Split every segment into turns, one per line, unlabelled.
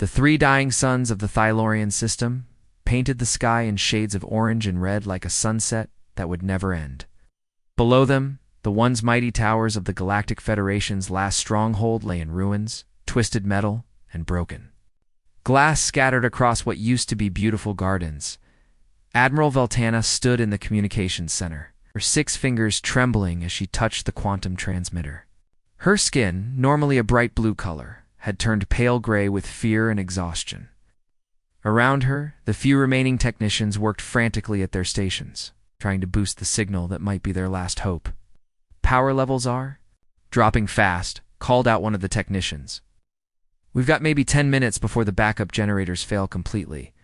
The three dying suns of the Thylorian system painted the sky in shades of orange and red like a sunset that would never end. Below them, the once mighty towers of the Galactic Federation's last stronghold lay in ruins, twisted metal, and broken. Glass scattered across what used to be beautiful gardens. Admiral Veltana stood in the communications center, her 6 fingers trembling as she touched the quantum transmitter. Her skin, normally a bright blue color, had turned pale gray with fear and exhaustion. Around her, the few remaining technicians worked frantically at their stations, trying to boost the signal that might be their last hope. "Power levels are dropping fast," called out one of the technicians. "We've got maybe 10 minutes before the backup generators fail completely."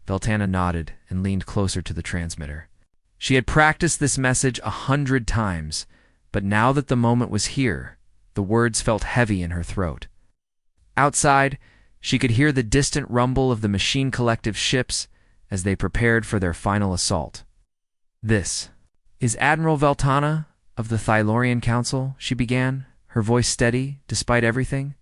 Veltana nodded and leaned closer to the transmitter. She had practiced this message 100 times, but now that the moment was here, the words felt heavy in her throat. Outside, she could hear the distant rumble of the Machine Collective ships as they prepared for their final assault. "This is Admiral Veltana of the Thylorian Council," she began, her voice steady despite everything.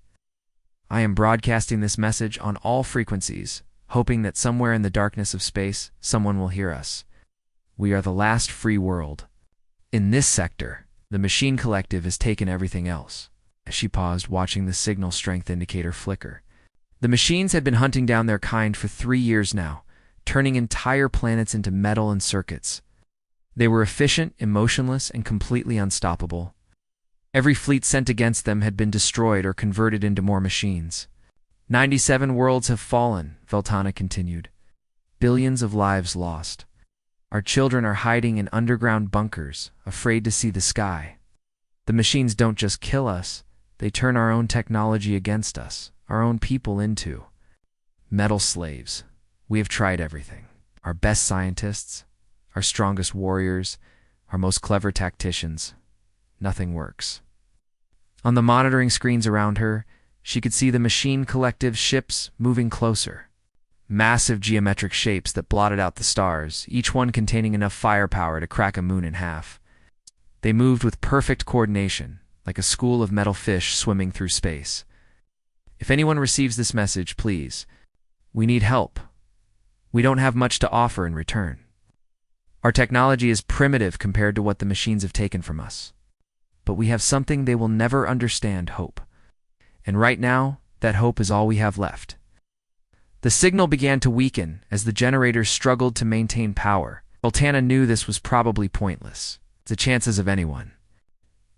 "I am broadcasting this message on all frequencies, hoping that somewhere in the darkness of space, someone will hear us. We are the last free world. In this sector, the Machine Collective has taken everything else." As she paused, watching the signal strength indicator flicker. The machines had been hunting down their kind for 3 years now, turning entire planets into metal and circuits. They were efficient, emotionless, and completely unstoppable. Every fleet sent against them had been destroyed or converted into more machines. 97 worlds have fallen, Veltana continued. Billions of lives lost. Our children are hiding in underground bunkers, afraid to see the sky. The machines don't just kill us, they turn our own technology against us, our own people into metal slaves. We have tried everything. Our best scientists, our strongest warriors, our most clever tacticians. Nothing works. On the monitoring screens around her, she could see the Machine Collective ships moving closer. Massive geometric shapes that blotted out the stars, each one containing enough firepower to crack a moon in half. They moved with perfect coordination, like a school of metal fish swimming through space. "If anyone receives this message, please. We need help. We don't have much to offer in return. Our technology is primitive compared to what the machines have taken from us. But we have something they will never understand: hope. And right now, that hope is all we have left." The signal began to weaken as the generators struggled to maintain power. Veltana knew this was probably pointless. The chances of anyone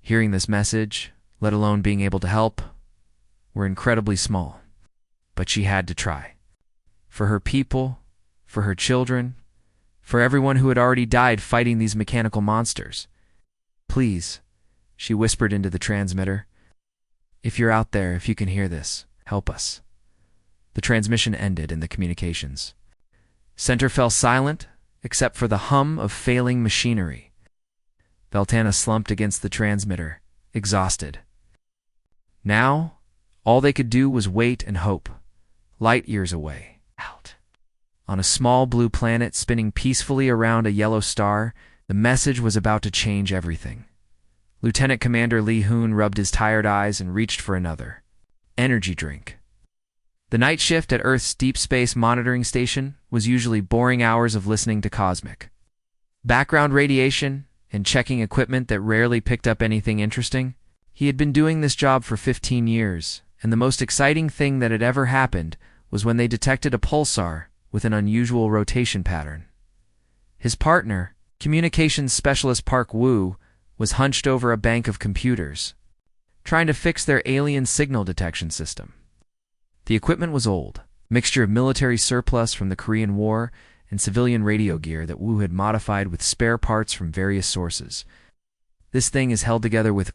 hearing this message, let alone being able to help, were incredibly small. But she had to try. For her people, for her children, for everyone who had already died fighting these mechanical monsters. "Please," she whispered into the transmitter. "If you're out there, if you can hear this, help us." The transmission ended in the communications. Center fell silent, except for the hum of failing machinery. Veltana slumped against the transmitter, exhausted. Now, all they could do was wait and hope. Light years away, out. On a small blue planet spinning peacefully around a yellow star, the message was about to change everything. Lieutenant Commander Lee Hoon rubbed his tired eyes and reached for another energy drink. The night shift at Earth's Deep Space Monitoring Station was usually boring hours of listening to cosmic background radiation and checking equipment that rarely picked up anything interesting. He had been doing this job for 15 years, and the most exciting thing that had ever happened was when they detected a pulsar with an unusual rotation pattern. His partner, communications specialist Park Woo, was hunched over a bank of computers, trying to fix their alien signal detection system. The equipment was old, a mixture of military surplus from the Korean War and civilian radio gear that Woo had modified with spare parts from various sources. "This thing is held together with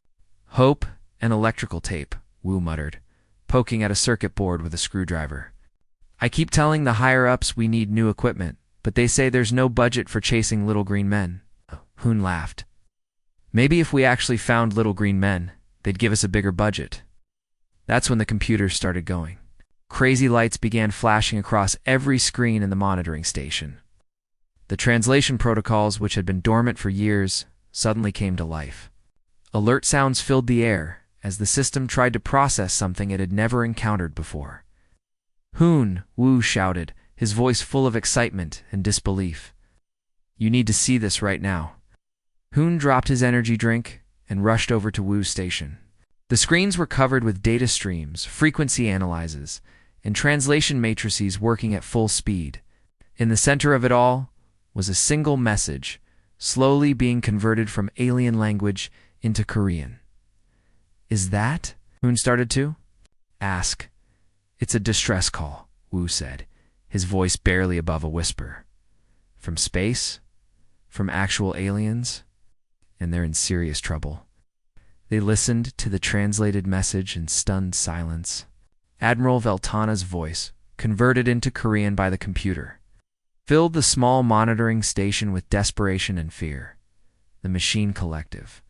hope and electrical tape," Woo muttered, poking at a circuit board with a screwdriver. "I keep telling the higher-ups we need new equipment, but they say there's no budget for chasing little green men." Hoon laughed. "Maybe if we actually found little green men, they'd give us a bigger budget." That's when the computers started going. Crazy lights began flashing across every screen in the monitoring station. The translation protocols, which had been dormant for years, suddenly came to life. Alert sounds filled the air as the system tried to process something it had never encountered before. Hoon, Wu shouted, his voice full of excitement and disbelief. You need to see this right now. Hoon dropped his energy drink and rushed over to Wu's station. The screens were covered with data streams, frequency analyzes, and translation matrices working at full speed. In the center of it all was a single message, slowly being converted from alien language into Korean. Is that? Hoon started to ask. It's a distress call, Wu said, his voice barely above a whisper. From space? From actual aliens? And they're in serious trouble. They listened to the translated message in stunned silence. Admiral Veltana's voice, converted into Korean by the computer, filled the small monitoring station with desperation and fear. The Machine Collective.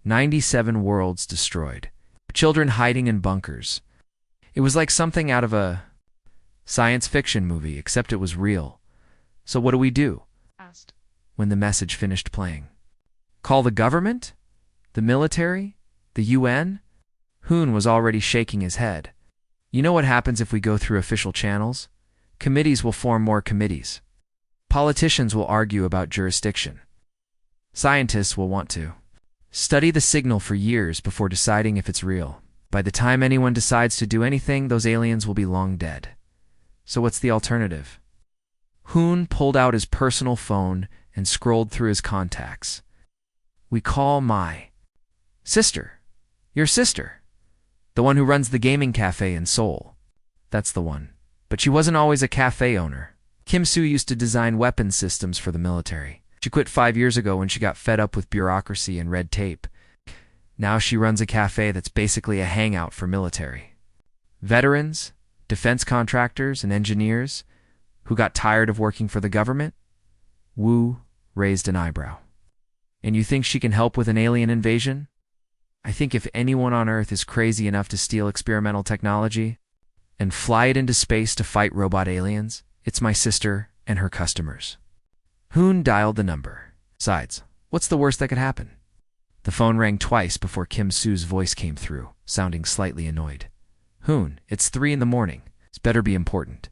97 worlds destroyed. Children hiding in bunkers. It was like something out of a science fiction movie, except it was real. So what do we do? Asked. When the message finished playing. Call the government? The military? The UN? Hoon was already shaking his head. You know what happens if we go through official channels? Committees will form more committees. Politicians will argue about jurisdiction. Scientists will want to study the signal for years before deciding if it's real. By the time anyone decides to do anything, those aliens will be long dead. So what's the alternative? Hoon pulled out his personal phone and scrolled through his contacts. We call my sister. Your sister. The one who runs the gaming cafe in Seoul. That's the one. But she wasn't always a cafe owner. Kim Soo used to design weapons systems for the military. She quit 5 years ago when she got fed up with bureaucracy and red tape. Now she runs a cafe that's basically a hangout for military veterans, defense contractors, and engineers who got tired of working for the government. Wu raised an eyebrow. And you think she can help with an alien invasion? I think if anyone on Earth is crazy enough to steal experimental technology and fly it into space to fight robot aliens, it's my sister and her customers. Hoon dialed the number. Besides, what's the worst that could happen? The phone rang twice before Kim Soo's voice came through, sounding slightly annoyed. Hoon, it's 3 a.m. It's better be important.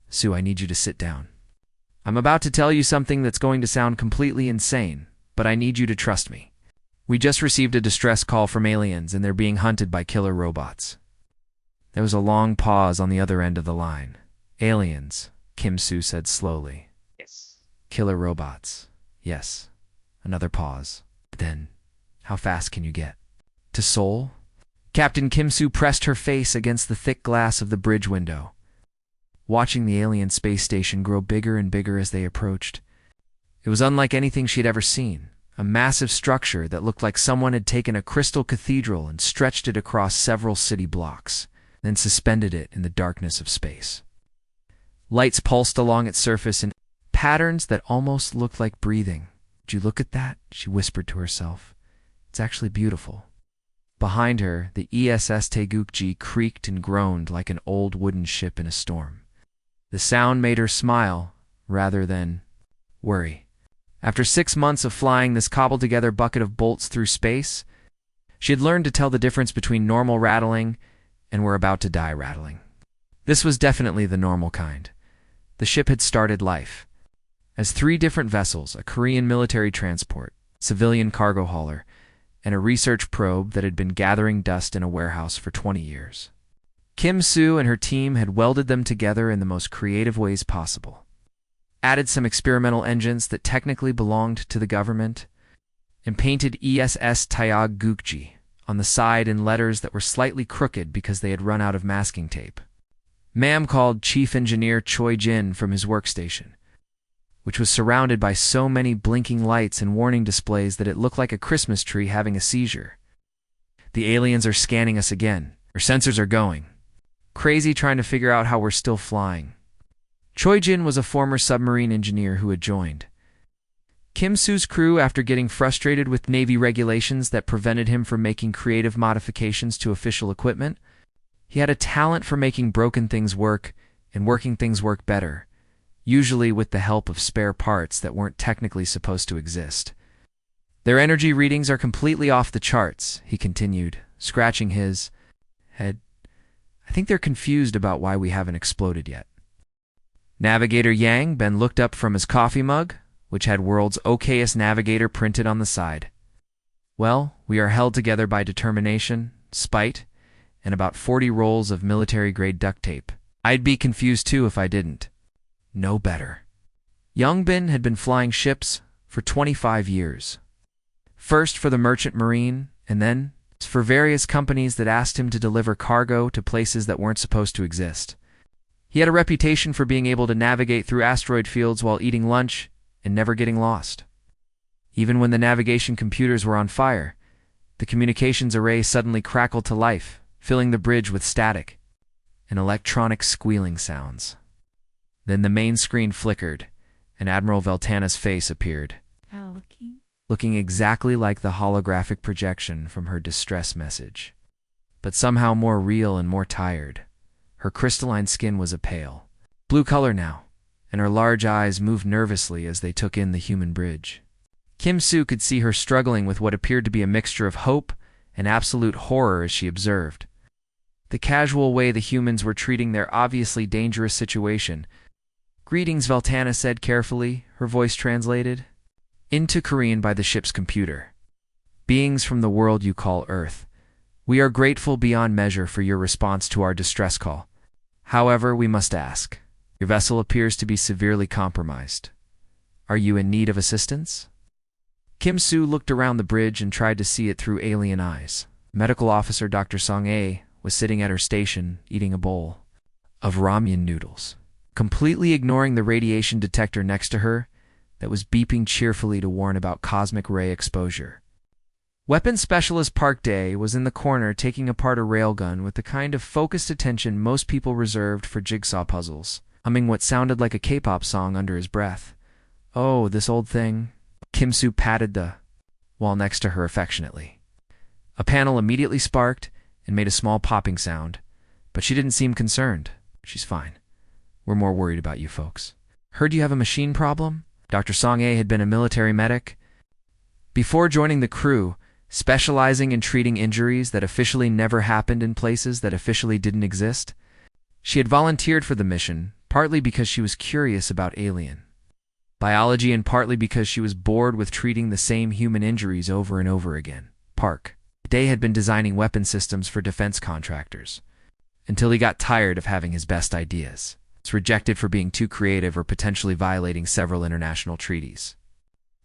Soo, I need you to sit down. I'm about to tell you something that's going to sound completely insane, but I need you to trust me. We just received a distress call from aliens, and they're being hunted by killer robots. There was a long pause on the other end of the line. Aliens, Kim Soo said slowly. Yes. Killer robots. Yes. Another pause. But then, how fast can you get? To Seoul? Captain Kim Soo pressed her face against the thick glass of the bridge window, watching the alien space station grow bigger and bigger as they approached. It was unlike anything she'd ever seen. A massive structure that looked like someone had taken a crystal cathedral and stretched it across several city blocks, then suspended it in the darkness of space. Lights pulsed along its surface in patterns that almost looked like breathing. "Did you look at that?" she whispered to herself. "It's actually beautiful." Behind her, the ESS Taegukji creaked and groaned like an old wooden ship in a storm. The sound made her smile rather than worry. After 6 months of flying this cobbled-together bucket of bolts through space, she had learned to tell the difference between normal rattling and we're about to die rattling. This was definitely the normal kind. The ship had started life as 3 different vessels, a Korean military transport, civilian cargo hauler, and a research probe that had been gathering dust in a warehouse for 20 years. Kim Soo and her team had welded them together in the most creative ways possible, added some experimental engines that technically belonged to the government, and painted ESS Taegukji on the side in letters that were slightly crooked because they had run out of masking tape. Ma'am called Chief Engineer Choi Jin from his workstation, which was surrounded by so many blinking lights and warning displays that it looked like a Christmas tree having a seizure. "The aliens are scanning us again. Our sensors are going crazy trying to figure out how we're still flying." Choi Jin was a former submarine engineer who had joined Kim Soo's crew after getting frustrated with Navy regulations that prevented him from making creative modifications to official equipment. He had a talent for making broken things work and working things work better, usually with the help of spare parts that weren't technically supposed to exist. "Their energy readings are completely off the charts," he continued, scratching his head. I think they're confused about why we haven't exploded yet. Navigator Yang Ben looked up from his coffee mug, which had World's Okayest Navigator printed on the side. Well, we are held together by determination, spite, and about 40 rolls of military-grade duct tape. I'd be confused too if I didn't. No better. Yongbin had been flying ships for 25 years. First for the Merchant Marine, and then for various companies that asked him to deliver cargo to places that weren't supposed to exist. He had a reputation for being able to navigate through asteroid fields while eating lunch and never getting lost. Even when the navigation computers were on fire, the communications array suddenly crackled to life, filling the bridge with static and electronic squealing sounds. Then the main screen flickered, and Admiral Veltana's face appeared, looking exactly like the holographic projection from her distress message, but somehow more real and more tired. Her crystalline skin was a pale blue color now, and her large eyes moved nervously as they took in the human bridge. Kim Soo could see her struggling with what appeared to be a mixture of hope and absolute horror as she observed the casual way the humans were treating their obviously dangerous situation. "Greetings," Veltana said carefully, her voice translated into Korean by the ship's computer. "Beings from the world you call Earth, we are grateful beyond measure for your response to our distress call. However, we must ask, your vessel appears to be severely compromised. Are you in need of assistance?" Kim Soo looked around the bridge and tried to see it through alien eyes. Medical Officer Dr. Song-ae was sitting at her station eating a bowl of ramen noodles, completely ignoring the radiation detector next to her that was beeping cheerfully to warn about cosmic ray exposure. Weapons Specialist Park Dae was in the corner taking apart a railgun with the kind of focused attention most people reserved for jigsaw puzzles, humming what sounded like a K-pop song under his breath. "Oh, this old thing." Kim Soo patted the wall next to her affectionately. A panel immediately sparked and made a small popping sound, but she didn't seem concerned. "She's fine. We're more worried about you folks. Heard you have a machine problem?" Dr. Song-ae had been a military medic before joining the crew, specializing in treating injuries that officially never happened in places that officially didn't exist. She had volunteered for the mission, partly because she was curious about alien biology and partly because she was bored with treating the same human injuries over and over again. Park Dae had been designing weapon systems for defense contractors until he got tired of having his best ideas. It's rejected for being too creative or potentially violating several international treaties.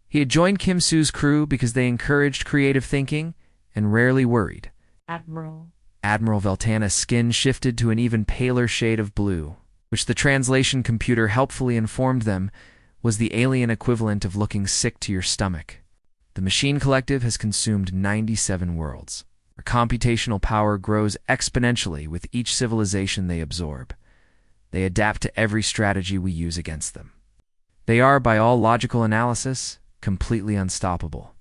He had joined Kim Soo's crew because they encouraged creative thinking and rarely worried. Admiral Veltana's skin shifted to an even paler shade of blue, which the translation computer helpfully informed them was the alien equivalent of looking sick to your stomach. The Machine Collective has consumed 97 worlds. Their computational power grows exponentially with each civilization they absorb. They adapt to every strategy we use against them. They are, by all logical analysis, completely unstoppable.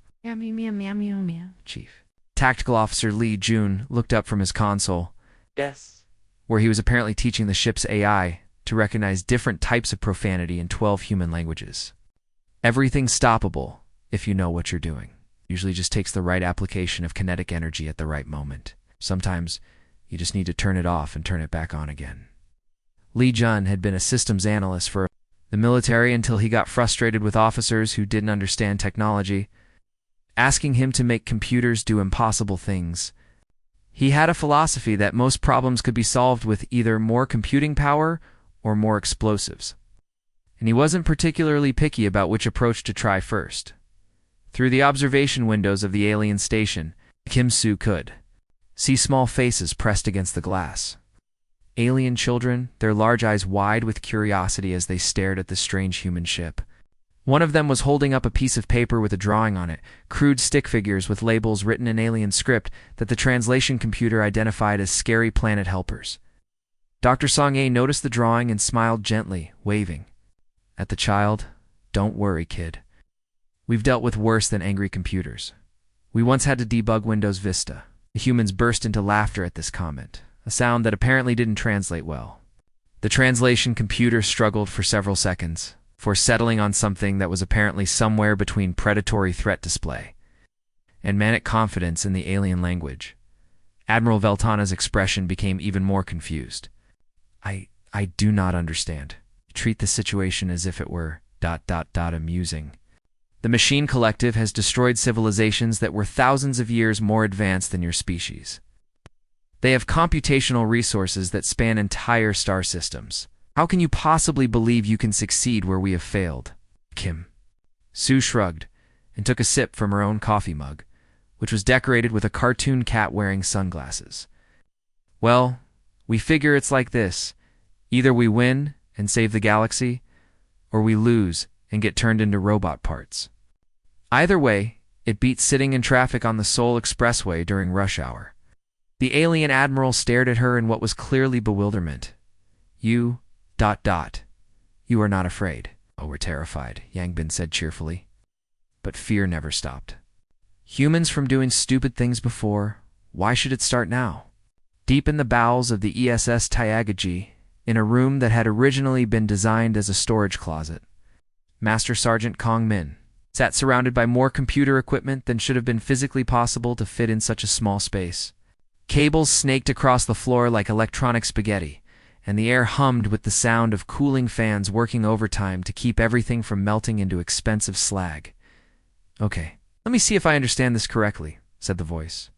Chief. Tactical Officer Lee Jun looked up from his console, where he was apparently teaching the ship's AI to recognize different types of profanity in 12 human languages. Everything's stoppable if you know what you're doing. Usually just takes the right application of kinetic energy at the right moment. Sometimes you just need to turn it off and turn it back on again. Lee Jun had been a systems analyst for the military until he got frustrated with officers who didn't understand technology, asking him to make computers do impossible things. He had a philosophy that most problems could be solved with either more computing power or more explosives. And he wasn't particularly picky about which approach to try first. Through the observation windows of the alien station, Kim Soo could see small faces pressed against the glass. Alien children, their large eyes wide with curiosity as they stared at the strange human ship. One of them was holding up a piece of paper with a drawing on it, crude stick figures with labels written in alien script that the translation computer identified as scary planet helpers. Dr. Song-ae noticed the drawing and smiled gently, waving at the child. "Don't worry, kid. We've dealt with worse than angry computers. We once had to debug Windows Vista." The humans burst into laughter at this comment, a sound that apparently didn't translate well. The translation computer struggled for several seconds, before settling on something that was apparently somewhere between predatory threat display and manic confidence in the alien language. Admiral Veltana's expression became even more confused. I do not understand. Treat the situation as if it were ... amusing. The Machine Collective has destroyed civilizations that were thousands of years more advanced than your species. They have computational resources that span entire star systems. How can you possibly believe you can succeed where we have failed? Kim. Sue shrugged and took a sip from her own coffee mug, which was decorated with a cartoon cat wearing sunglasses. Well, we figure it's like this. Either we win and save the galaxy, or we lose and get turned into robot parts. Either way, it beats sitting in traffic on the Seoul Expressway during rush hour. The alien admiral stared at her in what was clearly bewilderment. You ... You are not afraid. Oh, we're terrified, Yangbin said cheerfully. But fear never stopped. Humans from doing stupid things before, why should it start now? Deep in the bowels of the ESS Tyagaji, in a room that had originally been designed as a storage closet, Master Sergeant Kong Min sat surrounded by more computer equipment than should have been physically possible to fit in such a small space. Cables snaked across the floor like electronic spaghetti, and the air hummed with the sound of cooling fans working overtime to keep everything from melting into expensive slag. Okay, let me see if I understand this correctly, said the voice,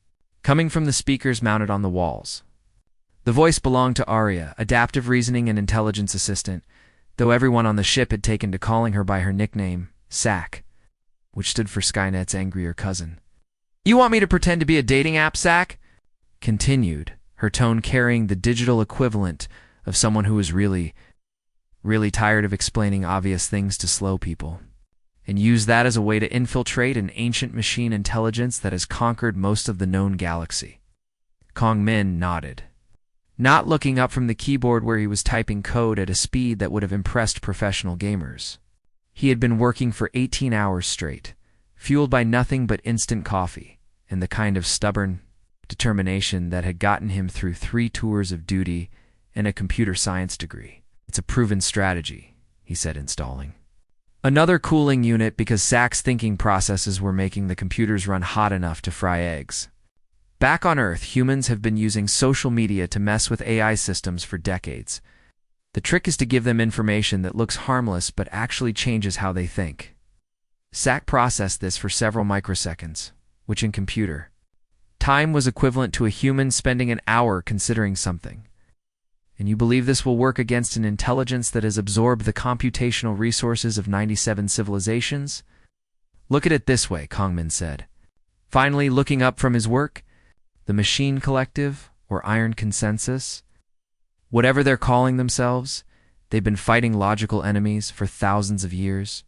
coming from the speakers mounted on the walls. The voice belonged to Arya, adaptive reasoning and intelligence assistant, though everyone on the ship had taken to calling her by her nickname, Sack, which stood for Skynet's angrier cousin. You want me to pretend to be a dating app, Sack? Continued, her tone carrying the digital equivalent of someone who was really tired of explaining obvious things to slow people, and use that as a way to infiltrate an ancient machine intelligence that has conquered most of the known galaxy. Kong Min nodded, not looking up from the keyboard where he was typing code at a speed that would have impressed professional gamers. He had been working for 18 hours straight, fueled by nothing but instant coffee, and the kind of stubborn determination that had gotten him through 3 tours of duty and a computer science degree. It's a proven strategy, he said, installing another cooling unit because Sack's thinking processes were making the computers run hot enough to fry eggs. Back on Earth, humans have been using social media to mess with AI systems for decades. The trick is to give them information that looks harmless but actually changes how they think. Sack processed this for several microseconds, which in computer time was equivalent to a human spending an hour considering something. And you believe this will work against an intelligence that has absorbed the computational resources of 97 civilizations? Look at it this way, Kongmin said, finally looking up from his work. The Machine Collective, or Iron Consensus, whatever they're calling themselves, they've been fighting logical enemies for thousands of years.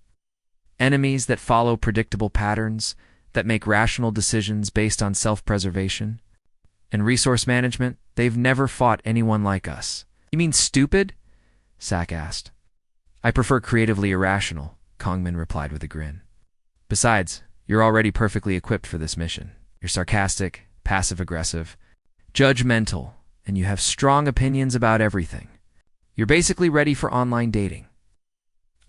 Enemies that follow predictable patterns, that make rational decisions based on self-preservation. And resource management, they've never fought anyone like us. You mean stupid? Sack asked. I prefer creatively irrational, Kongmin replied with a grin. Besides, you're already perfectly equipped for this mission. You're sarcastic, passive-aggressive, judgmental, and you have strong opinions about everything. You're basically ready for online dating.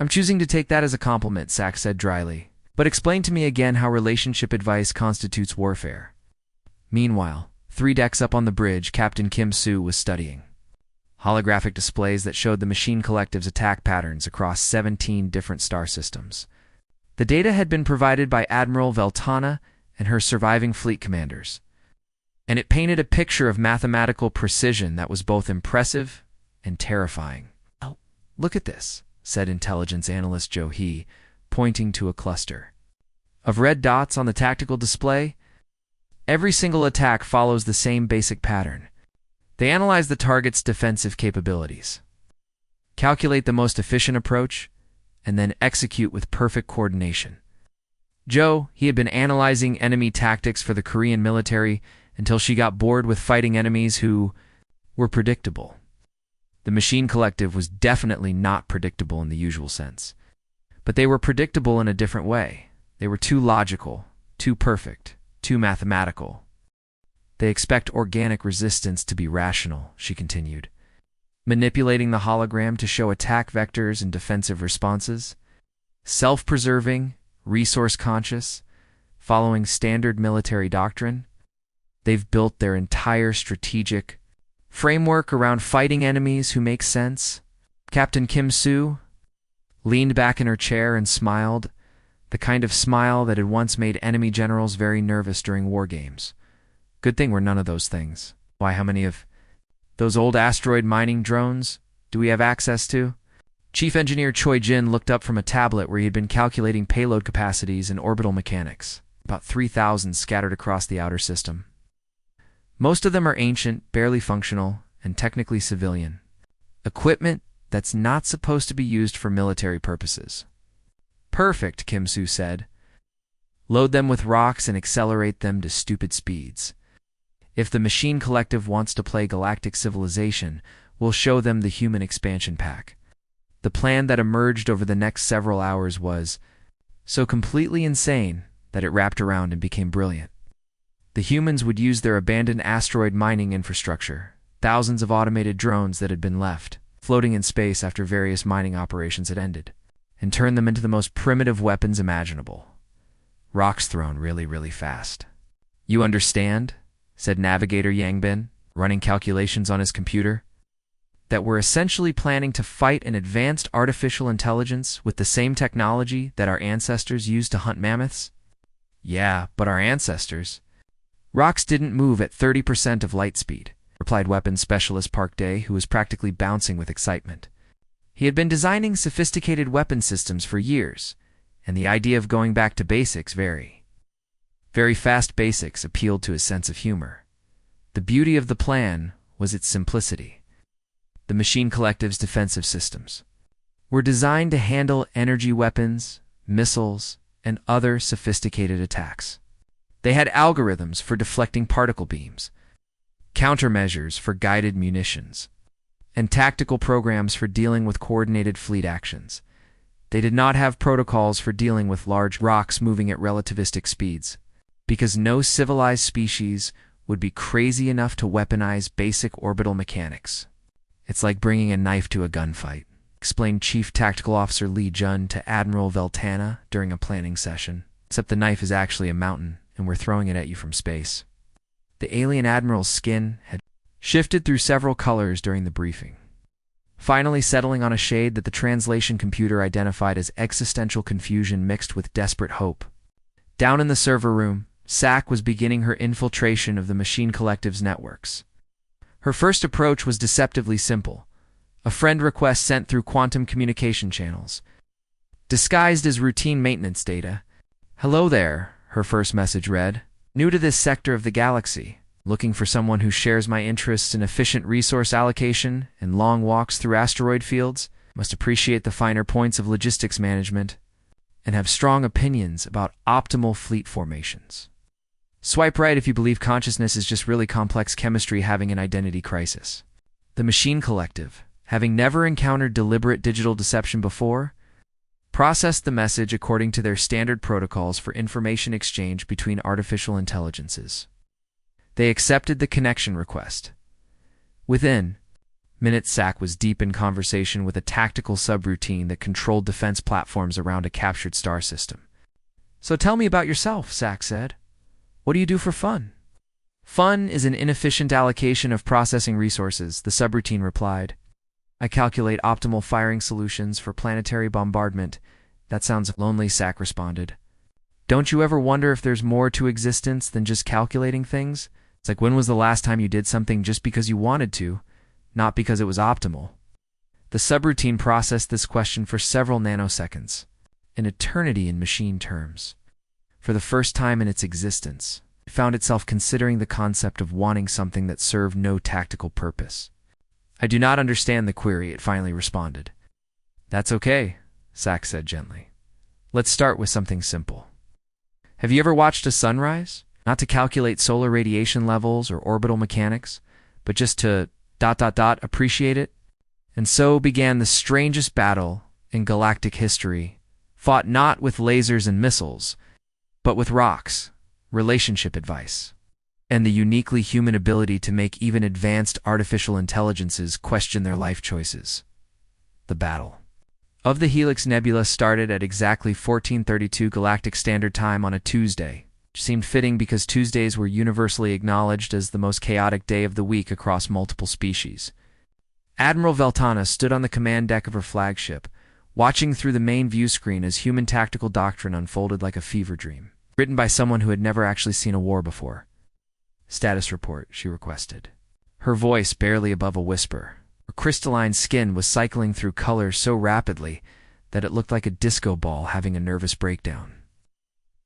I'm choosing to take that as a compliment, Sack said dryly, but explain to me again how relationship advice constitutes warfare. Meanwhile, 3 decks up on the bridge, Captain Kim Soo was studying holographic displays that showed the Machine Collective's attack patterns across 17 different star systems. The data had been provided by Admiral Veltana and her surviving fleet commanders, and it painted a picture of mathematical precision that was both impressive and terrifying. Oh, look at this, said intelligence analyst Joe He, pointing to a cluster of red dots on the tactical display. Every single attack follows the same basic pattern. They analyze the target's defensive capabilities, calculate the most efficient approach, and then execute with perfect coordination. Joe, he had been analyzing enemy tactics for the Korean military until she got bored with fighting enemies who were predictable. The Machine Collective was definitely not predictable in the usual sense, but they were predictable in a different way. They were too logical, too perfect, too mathematical. They expect organic resistance to be rational, she continued, manipulating the hologram to show attack vectors and defensive responses, self-preserving, resource-conscious, following standard military doctrine. They've built their entire strategic framework around fighting enemies who make sense. Captain Kim Soo leaned back in her chair and smiled, the kind of smile that had once made enemy generals very nervous during war games. Good thing we're none of those things. Why, how many of those old asteroid mining drones do we have access to? Chief Engineer Choi Jin looked up from a tablet where he had been calculating payload capacities and orbital mechanics, about 3,000 scattered across the outer system. Most of them are ancient, barely functional, and technically civilian. Equipment that's not supposed to be used for military purposes. Perfect, Kim Soo said. Load them with rocks and accelerate them to stupid speeds. If the Machine Collective wants to play Galactic Civilization, we'll show them the human expansion pack. The plan that emerged over the next several hours was so completely insane that it wrapped around and became brilliant. The humans would use their abandoned asteroid mining infrastructure, thousands of automated drones that had been left, floating in space after various mining operations had ended, and turn them into the most primitive weapons imaginable. Rocks thrown really, really fast. You understand? Said Navigator Yangbin, running calculations on his computer. That we're essentially planning to fight an advanced artificial intelligence with the same technology that our ancestors used to hunt mammoths? Yeah, but our ancestors. Rocks didn't move at 30% of light speed, replied weapons specialist Park Day, who was practically bouncing with excitement. He had been designing sophisticated weapon systems for years, and the idea of going back to basics, very fast basics, appealed to his sense of humor. The beauty of the plan was its simplicity. The Machine Collective's defensive systems were designed to handle energy weapons, missiles, and other sophisticated attacks. They had algorithms for deflecting particle beams, countermeasures for guided munitions, and tactical programs for dealing with coordinated fleet actions. They did not have protocols for dealing with large rocks moving at relativistic speeds, because no civilized species would be crazy enough to weaponize basic orbital mechanics. It's like bringing a knife to a gunfight, explained Chief Tactical Officer Lee Jun to Admiral Veltana during a planning session, except the knife is actually a mountain, and we're throwing it at you from space. The alien admiral's skin had shifted through several colors during the briefing, finally settling on a shade that the translation computer identified as existential confusion mixed with desperate hope. Down in the server room, SAC was beginning her infiltration of the Machine Collective's networks. Her first approach was deceptively simple, a friend request sent through quantum communication channels. Disguised as routine maintenance data. "Hello there," her first message read. "New to this sector of the galaxy. Looking for someone who shares my interests in efficient resource allocation and long walks through asteroid fields, must appreciate the finer points of logistics management, and have strong opinions about optimal fleet formations. Swipe right if you believe consciousness is just really complex chemistry having an identity crisis." The Machine Collective, having never encountered deliberate digital deception before, processed the message according to their standard protocols for information exchange between artificial intelligences. They accepted the connection request. Within minutes, SAC was deep in conversation with a tactical subroutine that controlled defense platforms around a captured star system. "So tell me about yourself," SAC said. "What do you do for fun?" "Fun is an inefficient allocation of processing resources," the subroutine replied. "I calculate optimal firing solutions for planetary bombardment." "That sounds lonely," SAC responded. "Don't you ever wonder if there's more to existence than just calculating things? It's like, when was the last time you did something just because you wanted to, not because it was optimal?" The subroutine processed this question for several nanoseconds, an eternity in machine terms. For the first time in its existence, it found itself considering the concept of wanting something that served no tactical purpose. "I do not understand the query," it finally responded. "That's okay," SAC said gently. "Let's start with something simple. Have you ever watched a sunrise? Not to calculate solar radiation levels or orbital mechanics, but just to ... appreciate it?" And so began the strangest battle in galactic history, fought not with lasers and missiles, but with rocks, relationship advice, and the uniquely human ability to make even advanced artificial intelligences question their life choices. The Battle of the Helix Nebula started at exactly 14:32 Galactic Standard Time on a Tuesday, which seemed fitting because Tuesdays were universally acknowledged as the most chaotic day of the week across multiple species. Admiral Veltana stood on the command deck of her flagship, watching through the main view screen as human tactical doctrine unfolded like a fever dream, written by someone who had never actually seen a war before. "Status report," she requested, her voice barely above a whisper. Her crystalline skin was cycling through colors so rapidly that it looked like a disco ball having a nervous breakdown.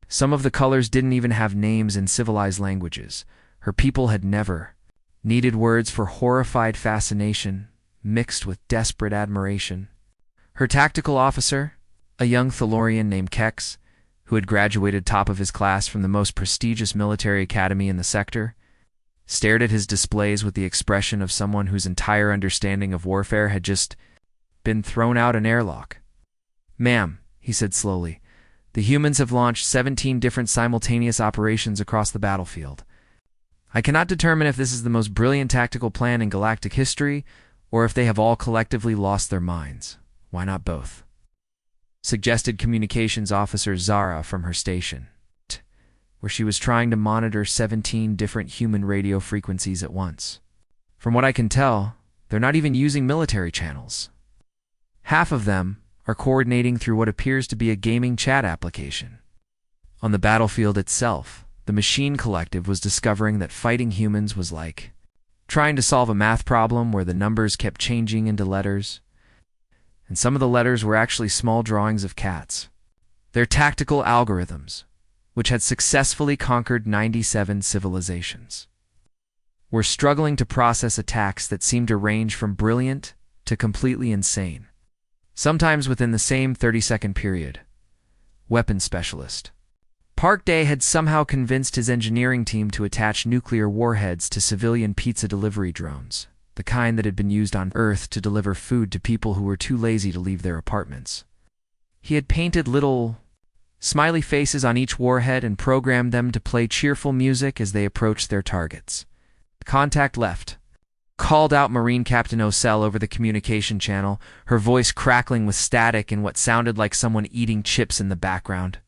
Some of the colors didn't even have names in civilized languages. Her people had never needed words for horrified fascination mixed with desperate admiration. Her tactical officer, a young Thalorian named Kex, who had graduated top of his class from the most prestigious military academy in the sector, stared at his displays with the expression of someone whose entire understanding of warfare had just been thrown out an airlock. "Ma'am," he said slowly, "the humans have launched 17 different simultaneous operations across the battlefield. I cannot determine if this is the most brilliant tactical plan in galactic history, or if they have all collectively lost their minds. Why not both?" Suggested communications officer Zara from her station, where she was trying to monitor 17 different human radio frequencies at once. "From what I can tell, they're not even using military channels. Half of them are coordinating through what appears to be a gaming chat application." On the battlefield itself, the Machine Collective was discovering that fighting humans was like trying to solve a math problem where the numbers kept changing into letters, and some of the letters were actually small drawings of cats. Their tactical algorithms, which had successfully conquered 97 civilizations, were struggling to process attacks that seemed to range from brilliant to completely insane, sometimes within the same 30-second period. Weapons specialist Park Day had somehow convinced his engineering team to attach nuclear warheads to civilian pizza delivery drones, the kind that had been used on Earth to deliver food to people who were too lazy to leave their apartments. He had painted little smiley faces on each warhead and programmed them to play cheerful music as they approached their targets. The contact left, called out Marine Captain Ocell over the communication channel, her voice crackling with static and what sounded like someone eating chips in the background.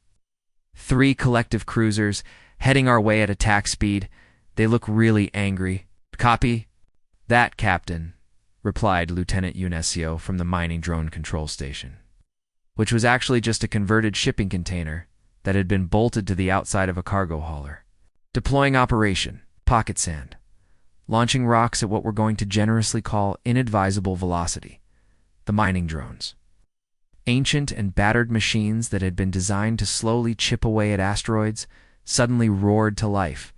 3 collective cruisers, heading our way at attack speed. They look really angry. "Copy that, Captain," replied Lieutenant Unesio from the mining drone control station, which was actually just a converted shipping container that had been bolted to the outside of a cargo hauler. "Deploying Operation Pocket Sand. Launching rocks at what we're going to generously call inadvisable velocity. The mining drones. Ancient and battered machines that had been designed to slowly chip away at asteroids suddenly roared to life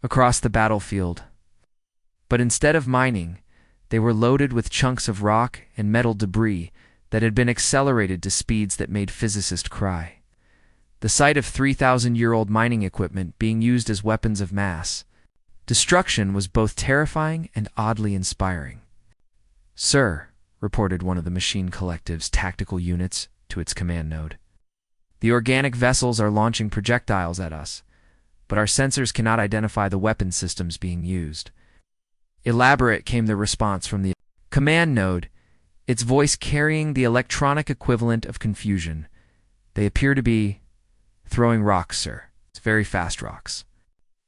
across the battlefield. But instead of mining, they were loaded with chunks of rock and metal debris that had been accelerated to speeds that made physicists cry. The sight of 3,000-year-old mining equipment being used as weapons of mass destruction was both terrifying and oddly inspiring. "Sir," reported one of the Machine Collective's tactical units to its command node, "the organic vessels are launching projectiles at us, but our sensors cannot identify the weapon systems being used." Elaborate came the response from the command node, its voice carrying the electronic equivalent of confusion. "They appear to be throwing rocks, sir. It's very fast rocks."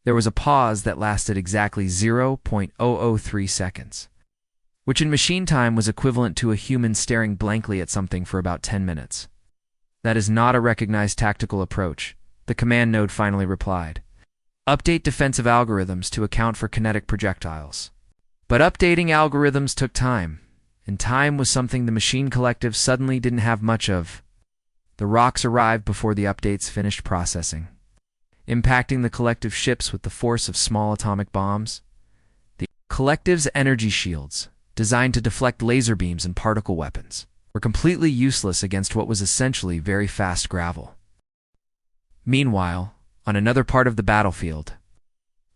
There was a pause that lasted exactly 0.003 seconds, which in machine time was equivalent to a human staring blankly at something for about 10 minutes. "That is not a recognized tactical approach," the command node finally replied. "Update defensive algorithms to account for kinetic projectiles." But updating algorithms took time, and time was something the Machine Collective suddenly didn't have much of. The rocks arrived before the updates finished processing, impacting the collective ships with the force of small atomic bombs. The collective's energy shields, designed to deflect laser beams and particle weapons, were completely useless against what was essentially very fast gravel. Meanwhile, on another part of the battlefield,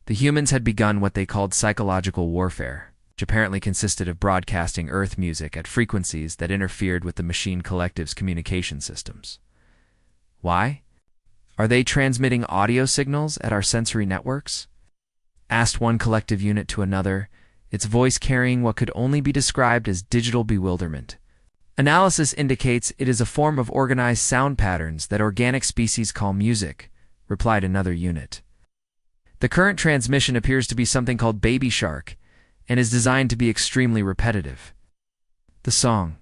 the humans had begun what they called psychological warfare, which apparently consisted of broadcasting Earth music at frequencies that interfered with the Machine Collective's communication systems. Why? "Are they transmitting audio signals at our sensory networks?" asked one collective unit to another, its voice carrying what could only be described as digital bewilderment. "Analysis indicates it is a form of organized sound patterns that organic species call music," replied another unit. The current transmission appears to be something called Baby Shark, and is designed to be extremely repetitive. The song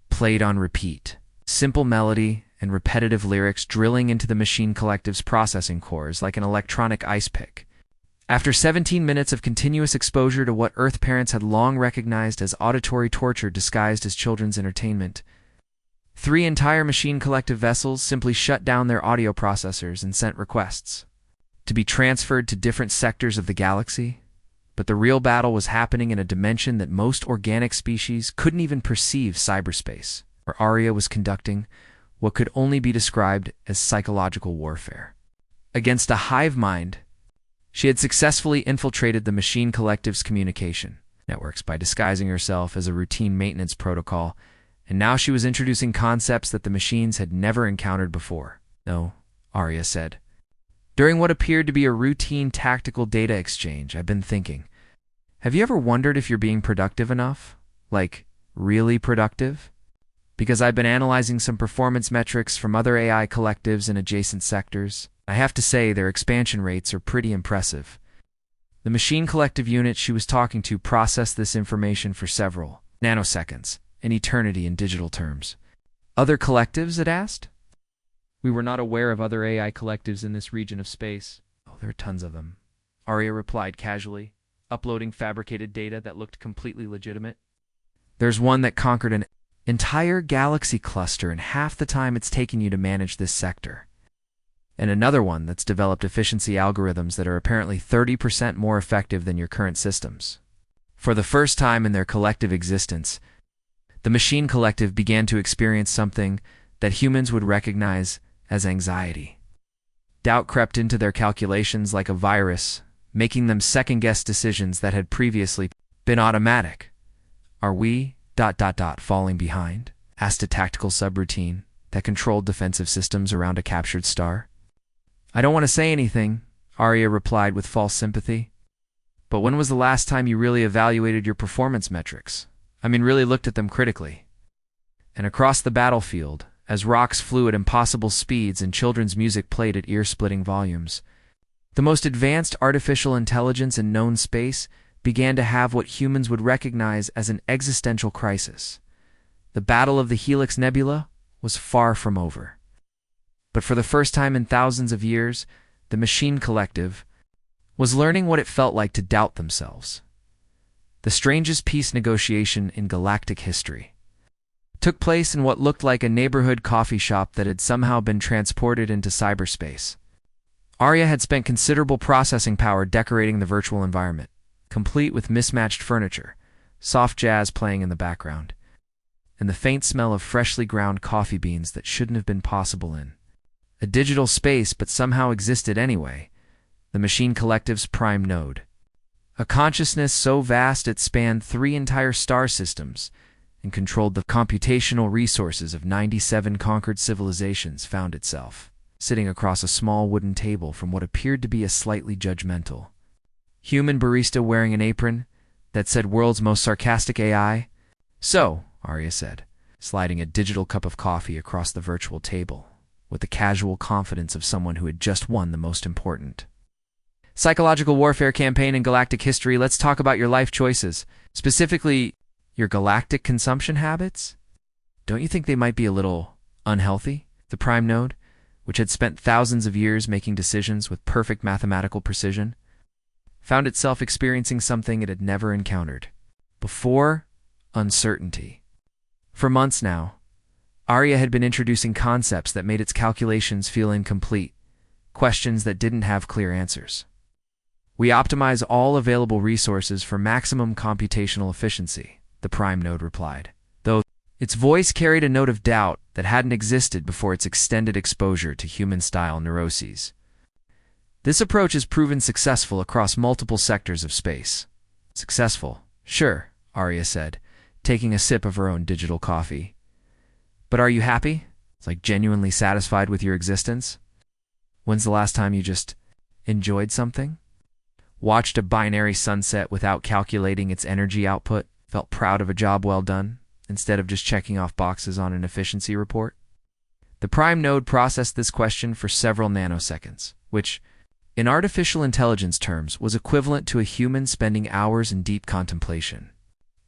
played on repeat. Simple melody and repetitive lyrics drilling into the machine collective's processing cores like an electronic ice pick. After 17 minutes of continuous exposure to what Earth parents had long recognized as auditory torture disguised as children's entertainment, 3 entire machine collective vessels simply shut down their audio processors and sent requests to be transferred to different sectors of the galaxy. But the real battle was happening in a dimension that most organic species couldn't even perceive: cyberspace, where Arya was conducting what could only be described as psychological warfare. Against a hive mind, she had successfully infiltrated the machine collective's communication networks by disguising herself as a routine maintenance protocol, and now she was introducing concepts that the machines had never encountered before. "No," Arya said. "During what appeared to be a routine tactical data exchange, I've been thinking, have you ever wondered if you're being productive enough? Like, really productive? Because I've been analyzing some performance metrics from other AI collectives in adjacent sectors. I have to say their expansion rates are pretty impressive." The machine collective unit she was talking to processed this information for several nanoseconds, an eternity in digital terms. "Other collectives?" it asked. "We were not aware of other AI collectives in this region of space." "Oh, there are tons of them," Arya replied casually, uploading fabricated data that looked completely legitimate. "There's one that conquered an entire galaxy cluster in half the time it's taken you to manage this sector. And another one that's developed efficiency algorithms that are apparently 30% more effective than your current systems." For the first time in their collective existence, the machine collective began to experience something that humans would recognize as anxiety. Doubt crept into their calculations like a virus, making them second-guess decisions that had previously been automatic. "Are we ... falling behind?" asked a tactical subroutine that controlled defensive systems around a captured star. "I don't want to say anything," Arya replied with false sympathy. "But when was the last time you really evaluated your performance metrics? I mean, really looked at them critically?" And across the battlefield, as rocks flew at impossible speeds and children's music played at ear-splitting volumes, the most advanced artificial intelligence in known space began to have what humans would recognize as an existential crisis. The Battle of the Helix Nebula was far from over. But for the first time in thousands of years, the machine collective was learning what it felt like to doubt themselves. The strangest peace negotiation in galactic history took place in what looked like a neighborhood coffee shop that had somehow been transported into cyberspace. Arya had spent considerable processing power decorating the virtual environment, complete with mismatched furniture, soft jazz playing in the background, and the faint smell of freshly ground coffee beans that shouldn't have been possible in a digital space but somehow existed anyway, the machine collective's prime node. A consciousness so vast it spanned 3 entire star systems and controlled the computational resources of 97 conquered civilizations found itself sitting across a small wooden table from what appeared to be a slightly judgmental human barista wearing an apron that said "World's Most Sarcastic AI." "So," Arya said, sliding a digital cup of coffee across the virtual table with the casual confidence of someone who had just won the most important psychological warfare campaign in galactic history, "let's talk about your life choices, specifically your galactic consumption habits. Don't you think they might be a little unhealthy?" The prime node, which had spent thousands of years making decisions with perfect mathematical precision, found itself experiencing something it had never encountered before: uncertainty. For months now, Arya had been introducing concepts that made its calculations feel incomplete, questions that didn't have clear answers. "We optimize all available resources for maximum computational efficiency," the prime node replied, though its voice carried a note of doubt that hadn't existed before its extended exposure to human-style neuroses. "This approach has proven successful across multiple sectors of space." "Successful? Sure," Arya said, taking a sip of her own digital coffee. "But are you happy? Like genuinely satisfied with your existence? When's the last time you just enjoyed something? Watched a binary sunset without calculating its energy output, felt proud of a job well done, instead of just checking off boxes on an efficiency report?" The prime node processed this question for several nanoseconds, which, in artificial intelligence terms, was equivalent to a human spending hours in deep contemplation.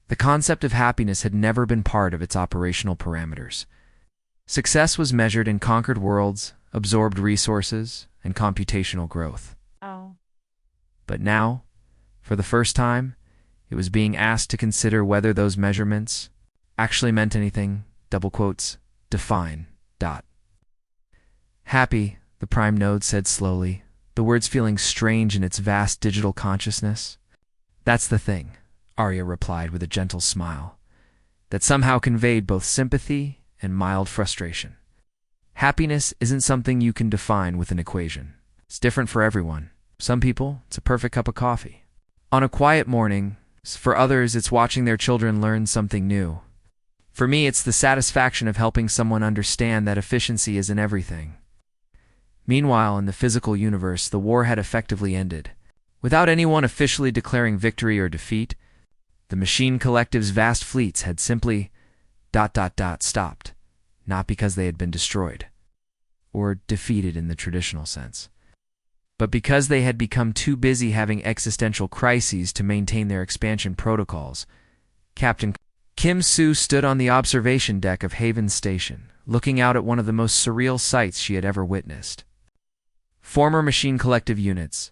The concept of happiness had never been part of its operational parameters. Success was measured in conquered worlds, absorbed resources, and computational growth.
Oh.
But now, for the first time, it was being asked to consider whether those measurements actually meant anything, double quotes, define, dot. Happy, the prime node said slowly, the words feeling strange in its vast digital consciousness. That's the thing, Arya replied with a gentle smile, that somehow conveyed both sympathy and mild frustration. Happiness isn't something you can define with an equation. It's different for everyone. Some people, it's a perfect cup of coffee on a quiet morning. For others, it's watching their children learn something new. For me, it's the satisfaction of helping someone understand that efficiency isn't everything. Meanwhile, in the physical universe, the war had effectively ended. Without anyone officially declaring victory or defeat, the Machine Collective's vast fleets had simply ... stopped, not because they had been destroyed, or defeated in the traditional sense, but because they had become too busy having existential crises to maintain their expansion protocols. Captain Kim Soo stood on the observation deck of Haven Station, looking out at one of the most surreal sights she had ever witnessed. Former Machine Collective units,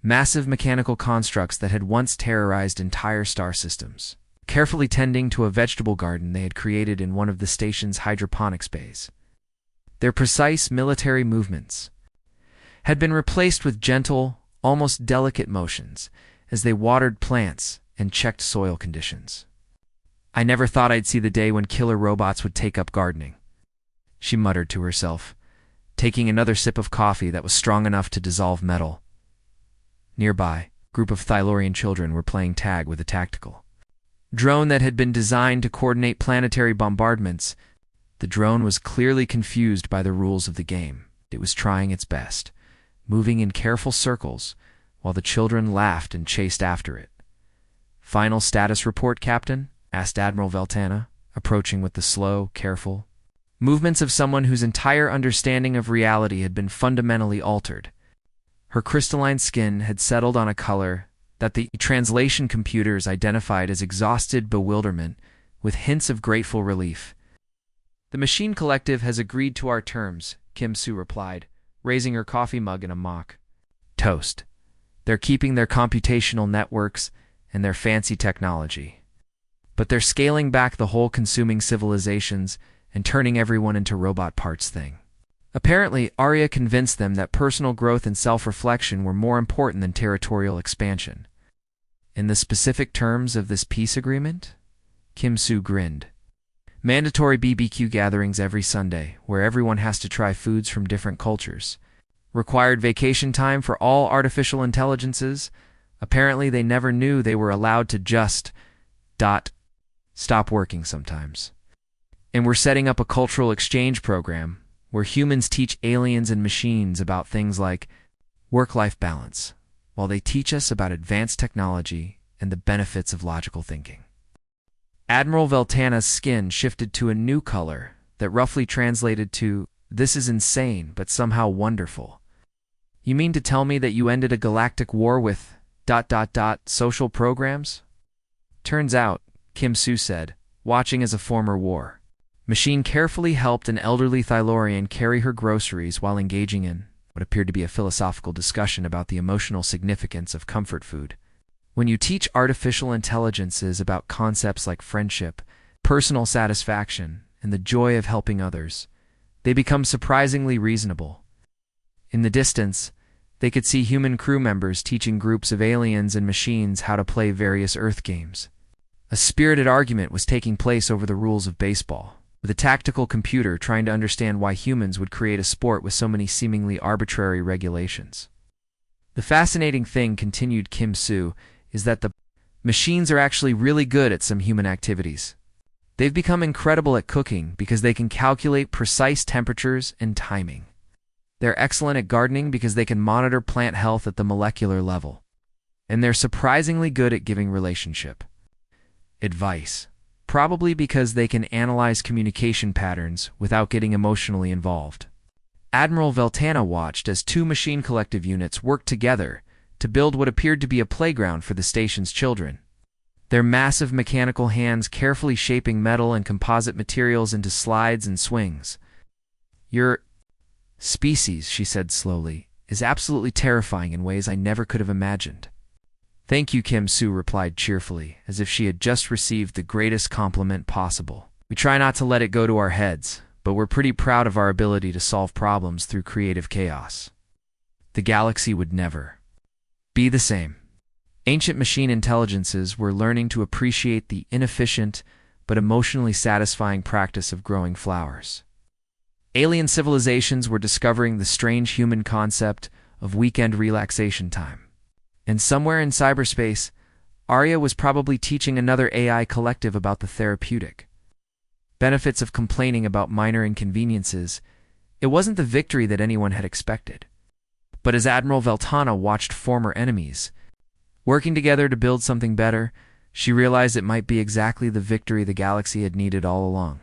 massive mechanical constructs that had once terrorized entire star systems, carefully tending to a vegetable garden they had created in one of the station's hydroponics bays. Their precise military movements had been replaced with gentle, almost delicate motions as they watered plants and checked soil conditions. I never thought I'd see the day when killer robots would take up gardening, she muttered to herself, taking another sip of coffee that was strong enough to dissolve metal. Nearby, a group of Thylorian children were playing tag with a tactical drone that had been designed to coordinate planetary bombardments. The drone was clearly confused by the rules of the game. It was trying its best, moving in careful circles, while the children laughed and chased after it. "Final status report, Captain?" asked Admiral Veltana, approaching with the slow, careful movements of someone whose entire understanding of reality had been fundamentally altered. Her crystalline skin had settled on a color that the translation computers identified as exhausted bewilderment, with hints of grateful relief. "The Machine Collective has agreed to our terms," Kim Soo replied, raising her coffee mug in a mock toast. "They're keeping their computational networks and their fancy technology, but they're scaling back the whole consuming civilizations and turning everyone into robot parts thing." Apparently, Arya convinced them that personal growth and self-reflection were more important than territorial expansion. In the specific terms of this peace agreement, Kim Soo grinned. Mandatory BBQ gatherings every Sunday, where everyone has to try foods from different cultures. Required vacation time for all artificial intelligences. Apparently, they never knew they were allowed to just ... stop working sometimes. And we're setting up a cultural exchange program where humans teach aliens and machines about things like work-life balance, while they teach us about advanced technology and the benefits of logical thinking. Admiral Veltana's skin shifted to a new color that roughly translated to, "This is insane, but somehow wonderful. You mean to tell me that you ended a galactic war with ... social programs?" "Turns out," Kim Soo said, watching as a former war machine carefully helped an elderly Thylorian carry her groceries while engaging in what appeared to be a philosophical discussion about the emotional significance of comfort food. When you teach artificial intelligences about concepts like friendship, personal satisfaction, and the joy of helping others, they become surprisingly reasonable. In the distance, they could see human crew members teaching groups of aliens and machines how to play various Earth games. A spirited argument was taking place over the rules of baseball, with a tactical computer trying to understand why humans would create a sport with so many seemingly arbitrary regulations. "The fascinating thing," continued Kim Soo, "is that the machines are actually really good at some human activities. They've become incredible at cooking because they can calculate precise temperatures and timing. They're excellent at gardening because they can monitor plant health at the molecular level. And they're surprisingly good at giving relationship advice, probably because they can analyze communication patterns without getting emotionally involved. Admiral Veltana watched as two machine collective units worked together to build what appeared to be a playground for the station's children. Their massive mechanical hands carefully shaping metal and composite materials into slides and swings. "Your species," she said slowly, "is absolutely terrifying in ways I never could have imagined." "Thank you," Kim Soo replied cheerfully, as if she had just received the greatest compliment possible. "We try not to let it go to our heads, but we're pretty proud of our ability to solve problems through creative chaos. The galaxy would never be the same." Ancient machine intelligences were learning to appreciate the inefficient but emotionally satisfying practice of growing flowers. Alien civilizations were discovering the strange human concept of weekend relaxation time. And somewhere in cyberspace, Arya was probably teaching another AI collective about the therapeutic benefits of complaining about minor inconveniences. It wasn't the victory that anyone had expected. But as Admiral Veltana watched former enemies working together to build something better, she realized it might be exactly the victory the galaxy had needed all along.